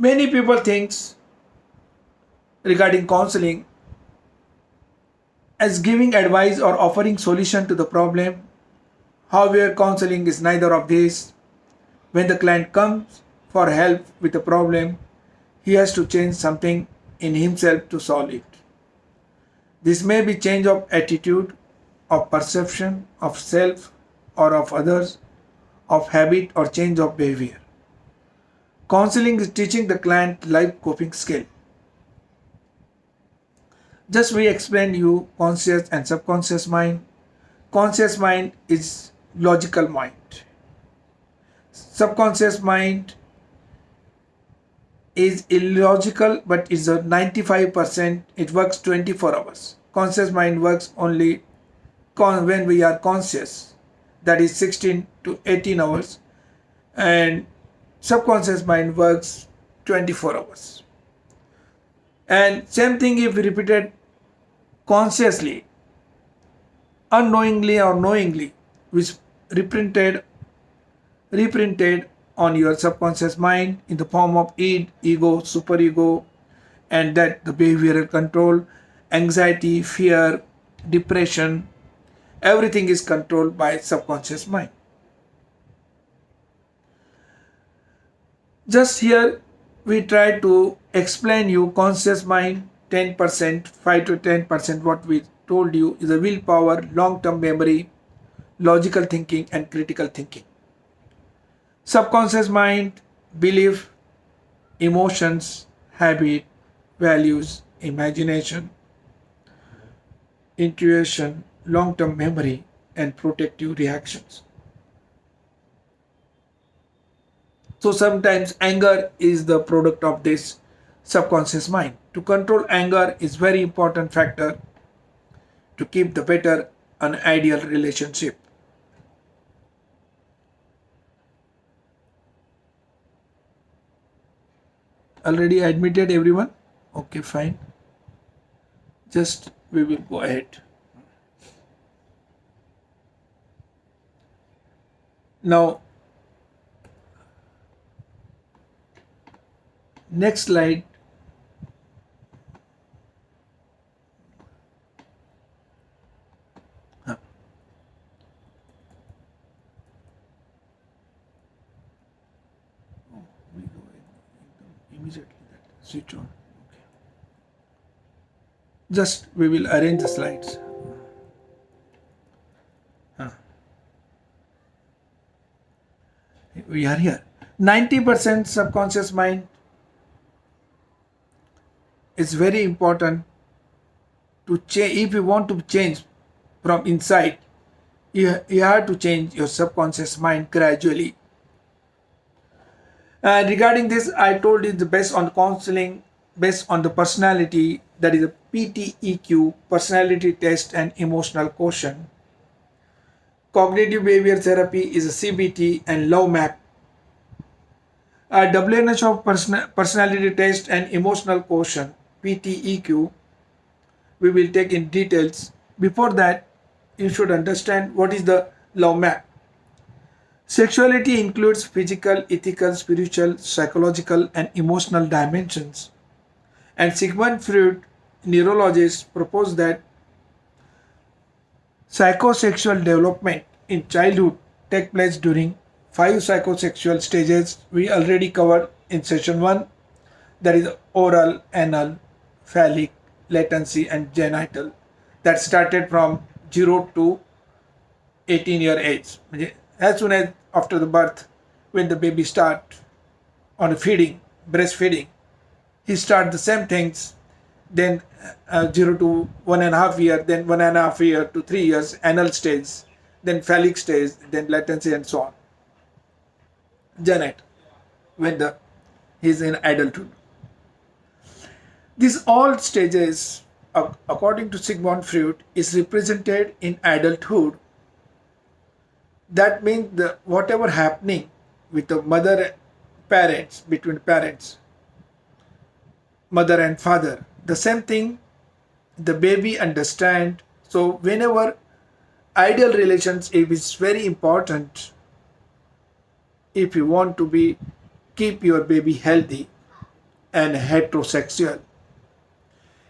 Many people thinks regarding counseling as giving advice or offering solution to the problem. However, counseling is neither of these. When the client comes for help with a problem, he has to change something in himself to solve it. This may be change of attitude, of perception, of self or of others, of habit or change of behavior. Counseling is teaching the client life coping skill. Just we explained you conscious and subconscious mind. Conscious mind is logical mind. Subconscious mind is illogical but is a 95%. It works 24 hours. Conscious mind works only when we are conscious, that is 16 to 18 hours, and subconscious mind works 24 hours. And same thing if repeated consciously, unknowingly or knowingly, which reprinted on your subconscious mind in the form of id, ego, superego, and that the behavioral control, anxiety, fear, depression, everything is controlled by subconscious mind. Just here we try to explain you conscious mind 10%, 5 to 10% what we told you is a willpower, long-term memory, logical thinking and critical thinking. Subconscious mind, belief, emotions, habit, values, imagination, intuition, long-term memory and protective reactions. So sometimes anger is the product of this subconscious mind. To control anger is very important factor to keep the better and ideal relationship. Already admitted everyone? Okay, fine. Just we will go ahead. Now, next slide. Huh. Oh, we go immediately that switch on. Okay. Just we will arrange the slides. Huh. We are here. 90% subconscious mind is very important to change. If you want to change from inside, you have to change your subconscious mind gradually. Regarding this, I told you the based on counseling, based on the personality, that is a PTEQ, personality test and emotional quotient. Cognitive behavior therapy is a CBT and love map. WNH of personality test and emotional quotient, PTEQ, we will take in details. Before that, you should understand what is the love map. Sexuality includes physical, ethical, spiritual, psychological, and emotional dimensions. And Sigmund Freud, neurologist, proposed that psychosexual development in childhood take place during 5 psychosexual stages we already covered in session 1, that is oral, anal, phallic, latency and genital, that started from 0 to 18-year age. As soon as after the birth, when the baby start on feeding, breastfeeding, he start the same things, then 0 to 1.5 year, then 1.5 year to 3 years, anal stage, then phallic stage, then latency and so on. Janet, when he is in adulthood. These all stages, according to Sigmund Freud, is represented in adulthood. That means whatever happening with the parents, between parents, mother and father, the same thing the baby understand. So whenever ideal relations is very important if you want to keep your baby healthy. and heterosexual.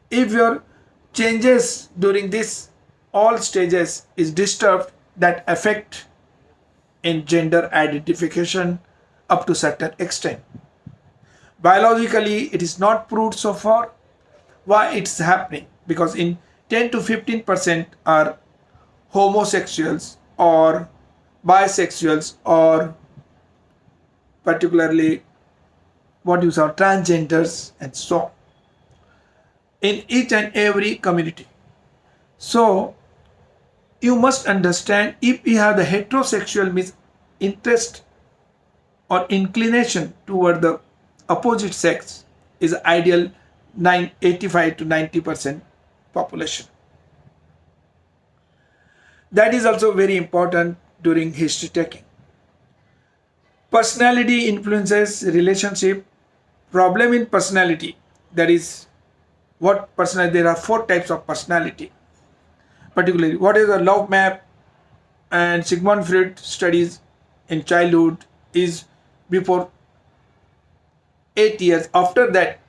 If your changes during this all stages is disturbed, that affect in gender identification up to certain extent. Biologically, it is not proved so far why it's happening, because in 10 to 15% are homosexuals or bisexuals or particularly what you saw transgenders and so on in each and every community. So you must understand, if you have the heterosexual means interest or inclination toward the opposite sex is ideal 85 to 90% population. That is also very important during history taking. Personality influences relationship. Problem in personality, that is what personality, there are four types of personality. Particularly, what is a love map? And Sigmund Freud studies in childhood is before 8 years. After that,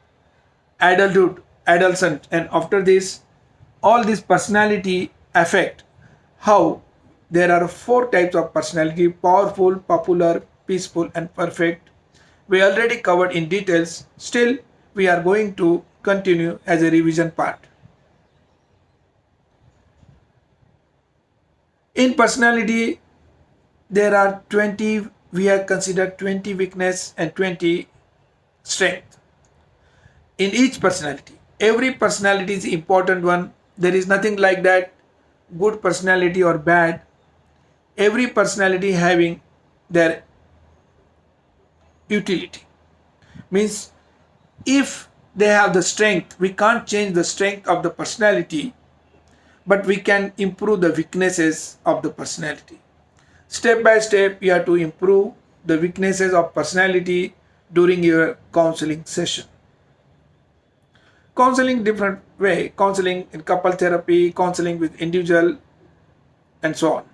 adulthood, adolescent, and after this, all this personality affect how there are four types of personality: powerful, popular, peaceful, and perfect. We already covered in details. Still, we are going to continue as a revision part. In personality, there are 20, we have considered 20 weakness and 20 strength. In each personality, every personality is important one. There is nothing like that good personality or bad. Every personality having their utility. Means if they have the strength, we can't change the strength of the personality, but we can improve the weaknesses of the personality. Step by step, you have to improve the weaknesses of personality during your counseling session. Counseling different way, counseling in couple therapy, counseling with individual, and so on.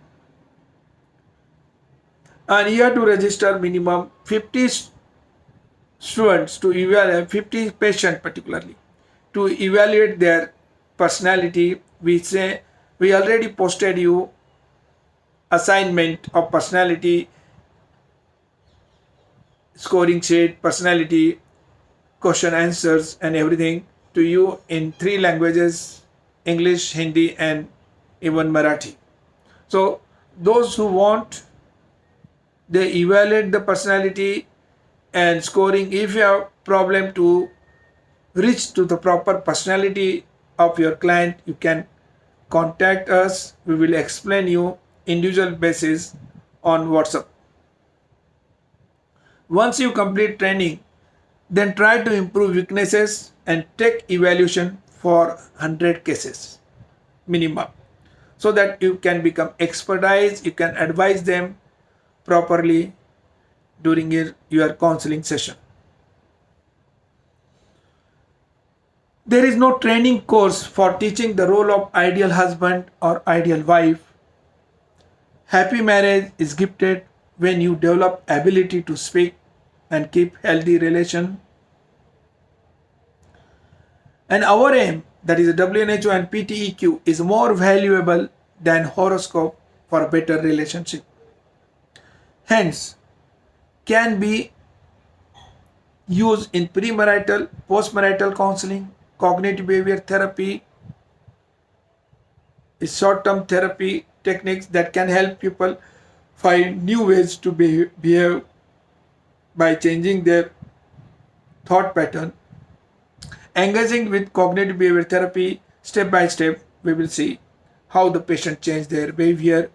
And you have to register minimum 50 students to evaluate, 50 patients particularly, to evaluate their personality. We say we already posted you assignment of personality scoring sheet, personality question answers and everything to you in 3 languages: English, Hindi, and even Marathi. So those who want, they evaluate the personality and scoring. If you have problem to reach to the proper personality of your client, you can contact us. We will explain you individual basis on WhatsApp. Once you complete training, then try to improve weaknesses and take evaluation for 100 cases minimum, so that you can become expertise, you can advise them properly during your counseling session. There is no training course for teaching the role of ideal husband or ideal wife. Happy marriage is gifted when you develop ability to speak and keep healthy relation. And our aim, that is WHO and PTEQ, is more valuable than horoscope for better relationship. Hence, can be used in premarital, postmarital counseling, cognitive behavior therapy, is short-term therapy techniques that can help people find new ways to behave by changing their thought pattern. Engaging with cognitive behavior therapy, step by step, we will see how the patient change their behavior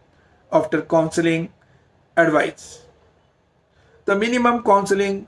after counseling advice. The minimum counseling